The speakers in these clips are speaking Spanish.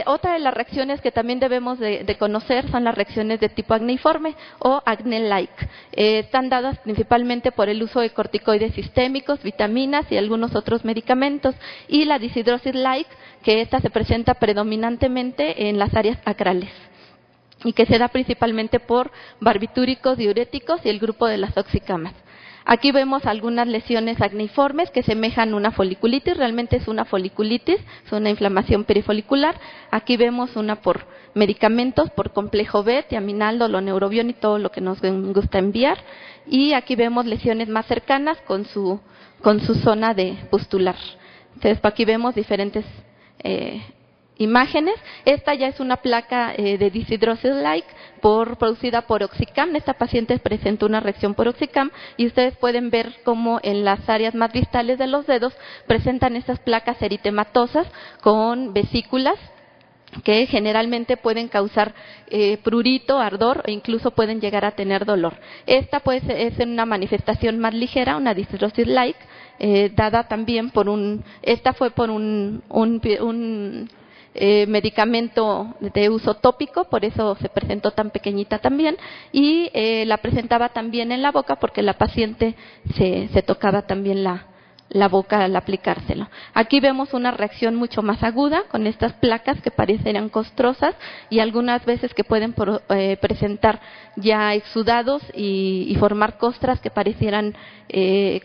Otra de las reacciones que también debemos de conocer son las reacciones de tipo acneiforme o acne-like. Están dadas principalmente por el uso de corticoides sistémicos, vitaminas y algunos otros medicamentos. Y la deshidrosis like, que esta se presenta predominantemente en las áreas acrales y que se da principalmente por barbitúricos, diuréticos y el grupo de las oxicamas. Aquí vemos algunas lesiones acneiformes que semejan una foliculitis, realmente es una foliculitis, es una inflamación perifolicular. Aquí vemos una por medicamentos, por complejo B, tiaminal, doloneurobión y todo lo que nos gusta enviar. Y aquí vemos lesiones más cercanas con su zona de pustular. Entonces, aquí vemos diferentes imágenes. Esta ya es una placa de deshidrosis like producida por Oxicam. Esta paciente presentó una reacción por Oxicam y ustedes pueden ver cómo en las áreas más distales de los dedos presentan estas placas eritematosas con vesículas que generalmente pueden causar prurito, ardor e incluso pueden llegar a tener dolor. Esta es una manifestación más ligera, una deshidrosis like, dada también por esta fue por un medicamento de uso tópico, por eso se presentó tan pequeñita también, y la presentaba también en la boca porque la paciente se tocaba también la boca al aplicárselo. Aquí vemos una reacción mucho más aguda con estas placas que parecen costrosas y algunas veces que pueden presentar ya exudados y formar costras que parecieran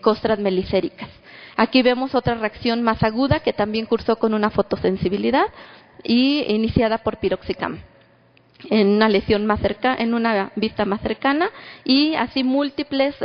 costras melicéricas. Aquí vemos otra reacción más aguda que también cursó con una fotosensibilidad y iniciada por piroxicam en una lesión más cercana, en una vista más cercana, y así múltiples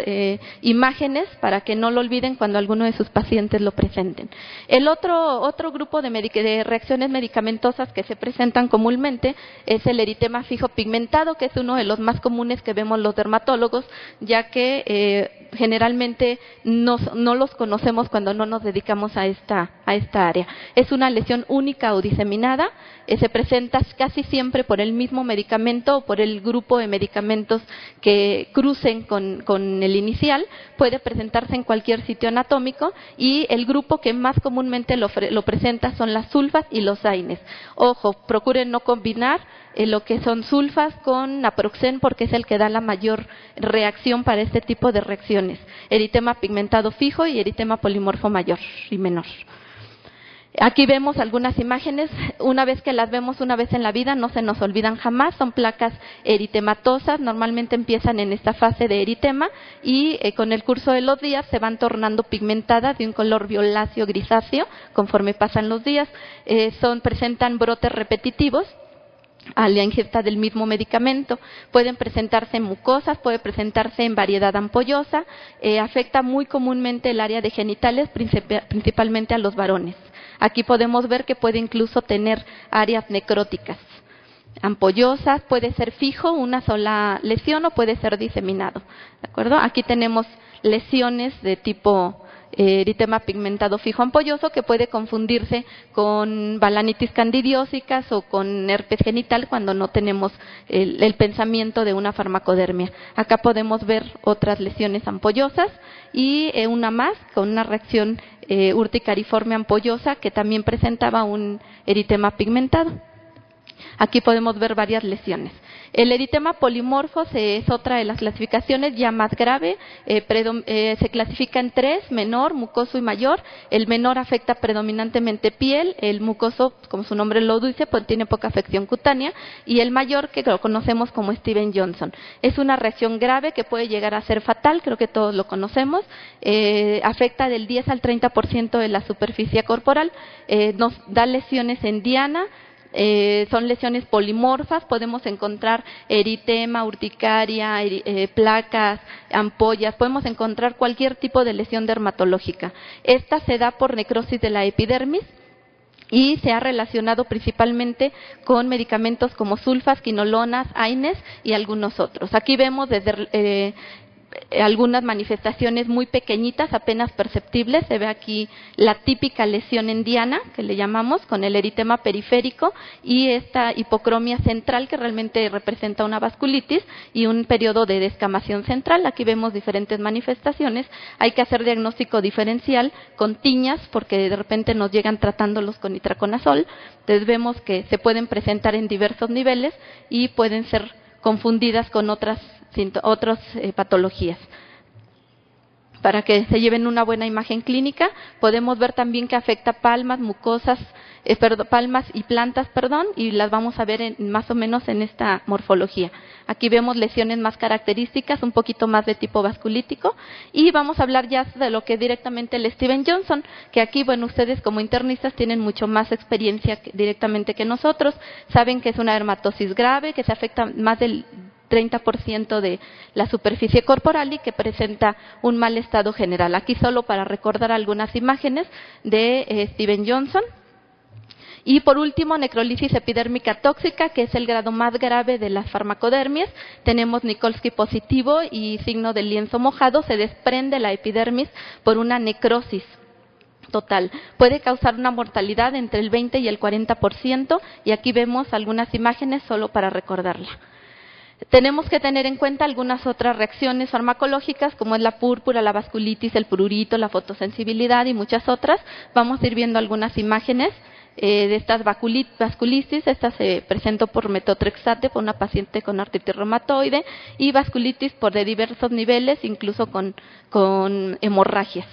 imágenes para que no lo olviden cuando alguno de sus pacientes lo presenten. El otro grupo de reacciones medicamentosas que se presentan comúnmente es el eritema fijo pigmentado, que es uno de los más comunes que vemos los dermatólogos, ya que generalmente no los conocemos cuando no nos dedicamos a esta área. Es una lesión única o diseminada, se presenta casi siempre por el mismo medicamento o por el grupo de medicamentos que crucen con el inicial. Puede presentarse en cualquier sitio anatómico y el grupo que más comúnmente lo presenta son las sulfas y los AINES. Ojo, procuren no combinar lo que son sulfas con naproxen porque es el que da la mayor reacción para este tipo de reacciones. Eritema pigmentado fijo y eritema polimorfo mayor y menor. Aquí vemos algunas imágenes, una vez que las vemos una vez en la vida, no se nos olvidan jamás, son placas eritematosas, normalmente empiezan en esta fase de eritema y con el curso de los días se van tornando pigmentadas de un color violáceo grisáceo conforme pasan los días, presentan brotes repetitivos a la ingesta del mismo medicamento, pueden presentarse en mucosas, puede presentarse en variedad ampollosa, afecta muy comúnmente el área de genitales, principalmente a los varones. Aquí podemos ver que puede incluso tener áreas necróticas, ampollosas, puede ser fijo, una sola lesión o puede ser diseminado. ¿De acuerdo? Aquí tenemos lesiones de tipo eritema pigmentado fijo ampolloso que puede confundirse con balanitis candidiósicas o con herpes genital cuando no tenemos el pensamiento de una farmacodermia. Acá podemos ver otras lesiones ampollosas y una más con una reacción urticariforme ampollosa que también presentaba un eritema pigmentado. Aquí podemos ver varias lesiones. El eritema polimorfo es otra de las clasificaciones ya más grave, se clasifica en tres, menor, mucoso y mayor. El menor afecta predominantemente piel, el mucoso, como su nombre lo dice, pues tiene poca afección cutánea, y el mayor que lo conocemos como Steven Johnson. Es una reacción grave que puede llegar a ser fatal, creo que todos lo conocemos, afecta del 10 al 30% de la superficie corporal, nos da lesiones en diana. Son lesiones polimorfas, podemos encontrar eritema, urticaria, placas, ampollas, podemos encontrar cualquier tipo de lesión dermatológica. Esta se da por necrosis de la epidermis y se ha relacionado principalmente con medicamentos como sulfas, quinolonas, AINES y algunos otros. Aquí vemos desde algunas manifestaciones muy pequeñitas, apenas perceptibles. Se ve aquí la típica lesión en diana, que le llamamos, con el eritema periférico y esta hipocromia central, que realmente representa una vasculitis y un periodo de descamación central. Aquí vemos diferentes manifestaciones. Hay que hacer diagnóstico diferencial con tiñas, porque de repente nos llegan tratándolos con itraconazol. Entonces vemos que se pueden presentar en diversos niveles y pueden ser confundidas con otras patologías. Para que se lleven una buena imagen clínica, podemos ver también que afecta palmas, mucosas, palmas y plantas, y las vamos a ver más o menos en esta morfología. Aquí vemos lesiones más características, un poquito más de tipo vasculítico, y vamos a hablar ya de lo que es directamente el Stevens-Johnson, que aquí, bueno, ustedes como internistas tienen mucho más experiencia directamente que nosotros. Saben que es una dermatosis grave, que se afecta más del 30% de la superficie corporal y que presenta un mal estado general. Aquí solo para recordar algunas imágenes de Stevens-Johnson. Y por último, necrolisis epidérmica tóxica, que es el grado más grave de las farmacodermias. Tenemos Nikolsky positivo y signo del lienzo mojado. Se desprende la epidermis por una necrosis total. Puede causar una mortalidad entre el 20 y el 40%, y aquí vemos algunas imágenes solo para recordarla. Tenemos que tener en cuenta algunas otras reacciones farmacológicas, como es la púrpura, la vasculitis, el prurito, la fotosensibilidad y muchas otras. Vamos a ir viendo algunas imágenes de estas vasculitis. Esta se presentó por metotrexate, por una paciente con artritis reumatoide, y vasculitis por de diversos niveles, incluso con hemorragias.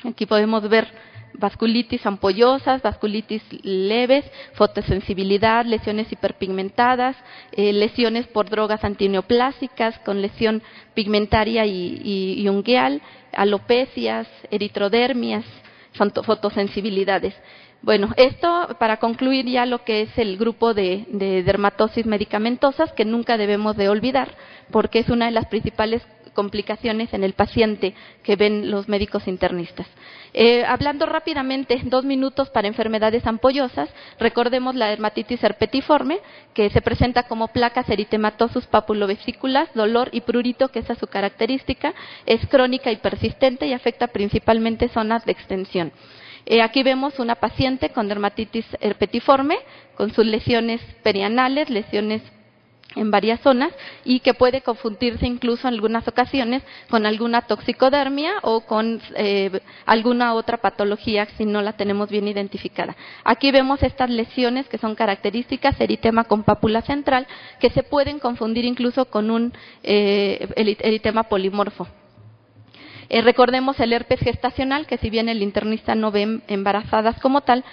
Aquí podemos ver vasculitis ampollosas, vasculitis leves, fotosensibilidad, lesiones hiperpigmentadas, lesiones por drogas antineoplásicas con lesión pigmentaria y ungueal, alopecias, eritrodermias, fotosensibilidades. Bueno, esto para concluir ya lo que es el grupo de dermatosis medicamentosas, que nunca debemos de olvidar, porque es una de las principales complicaciones en el paciente que ven los médicos internistas. Hablando rápidamente, 2 minutos para enfermedades ampollosas. Recordemos la dermatitis herpetiforme, que se presenta como placas eritematosus papulovesículas, dolor y prurito, que esa es su característica. Es crónica y persistente y afecta principalmente zonas de extensión. Aquí vemos una paciente con dermatitis herpetiforme, con sus lesiones perianales, lesiones en varias zonas, y que puede confundirse incluso en algunas ocasiones con alguna toxicodermia o con alguna otra patología si no la tenemos bien identificada. Aquí vemos estas lesiones que son características, eritema con pápula central, que se pueden confundir incluso con un eritema polimorfo. Recordemos el herpes gestacional, que si bien el internista no ve embarazadas como tal,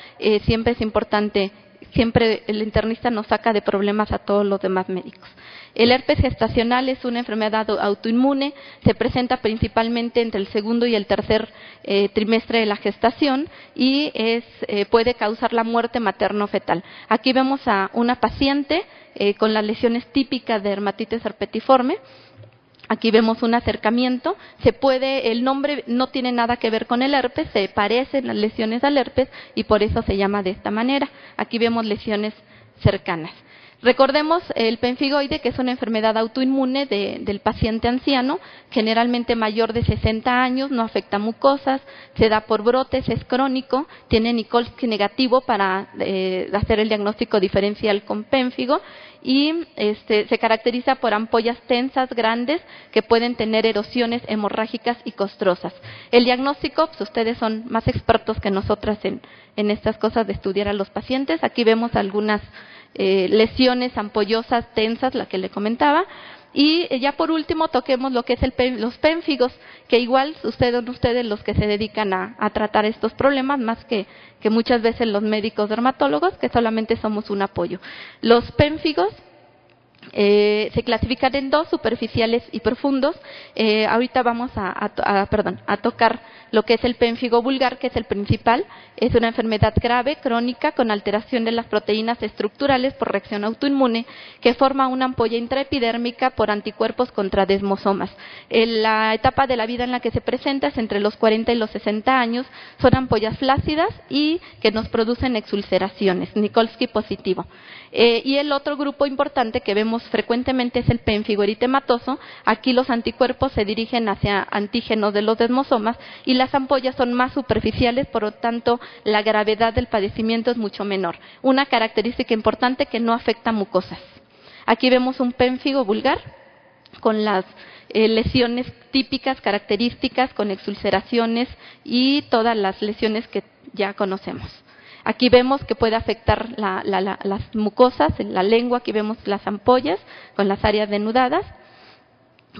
siempre es importante. Siempre el internista nos saca de problemas a todos los demás médicos. El herpes gestacional es una enfermedad autoinmune, se presenta principalmente entre el segundo y el tercer trimestre de la gestación y puede causar la muerte materno-fetal. Aquí vemos a una paciente con las lesiones típicas de dermatitis herpetiforme. Aquí vemos un acercamiento. El nombre no tiene nada que ver con el herpes, se parecen las lesiones al herpes y por eso se llama de esta manera. Aquí vemos lesiones cercanas. Recordemos el pemfigoide, que es una enfermedad autoinmune del paciente anciano, generalmente mayor de 60 años, no afecta mucosas, se da por brotes, es crónico, tiene Nikolsky negativo para hacer el diagnóstico diferencial con pénfigo y se caracteriza por ampollas tensas, grandes, que pueden tener erosiones hemorrágicas y costrosas. El diagnóstico, pues ustedes son más expertos que nosotras en estas cosas de estudiar a los pacientes. Aquí vemos algunas lesiones ampollosas tensas, la que le comentaba. Y ya por último toquemos lo que es los pénfigos, que igual son ustedes los que se dedican a tratar estos problemas, más que muchas veces los médicos dermatólogos, que solamente somos un apoyo. Los pénfigos se clasifican en 2, superficiales y profundos. Ahorita vamos a tocar lo que es el pénfigo vulgar, que es el principal. Es una enfermedad grave, crónica, con alteración de las proteínas estructurales por reacción autoinmune, que forma una ampolla intraepidérmica por anticuerpos contra desmosomas. La etapa de la vida en la que se presenta es entre los 40 y los 60 años. Son ampollas flácidas y que nos producen exulceraciones, Nikolsky positivo. Y el otro grupo importante que vemos vemos frecuentemente es el pénfigo eritematoso. Aquí los anticuerpos se dirigen hacia antígenos de los desmosomas y las ampollas son más superficiales, por lo tanto la gravedad del padecimiento es mucho menor. Una característica importante que no afecta mucosas. Aquí vemos un pénfigo vulgar con las lesiones típicas, características, con exulceraciones y todas las lesiones que ya conocemos. Aquí vemos que puede afectar las mucosas, en la lengua, aquí vemos las ampollas con las áreas denudadas,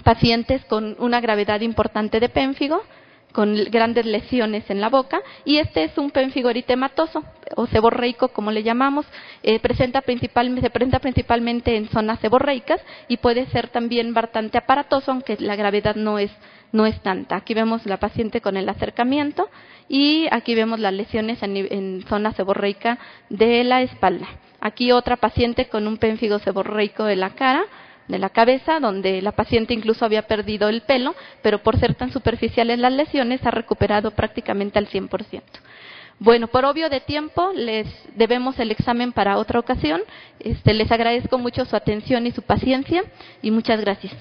pacientes con una gravedad importante de pénfigo, con grandes lesiones en la boca, y este es un pénfigo eritematoso o seborreico, como le llamamos. Se presenta principalmente en zonas seborreicas y puede ser también bastante aparatoso, aunque la gravedad no es tanta. Aquí vemos la paciente con el acercamiento y aquí vemos las lesiones en zona seborreica de la espalda. Aquí otra paciente con un pénfigo seborreico de la cara, de la cabeza, donde la paciente incluso había perdido el pelo, pero por ser tan superficiales las lesiones ha recuperado prácticamente al 100%. Bueno, por obvio de tiempo, les debemos el examen para otra ocasión. Les agradezco mucho su atención y su paciencia, y muchas gracias.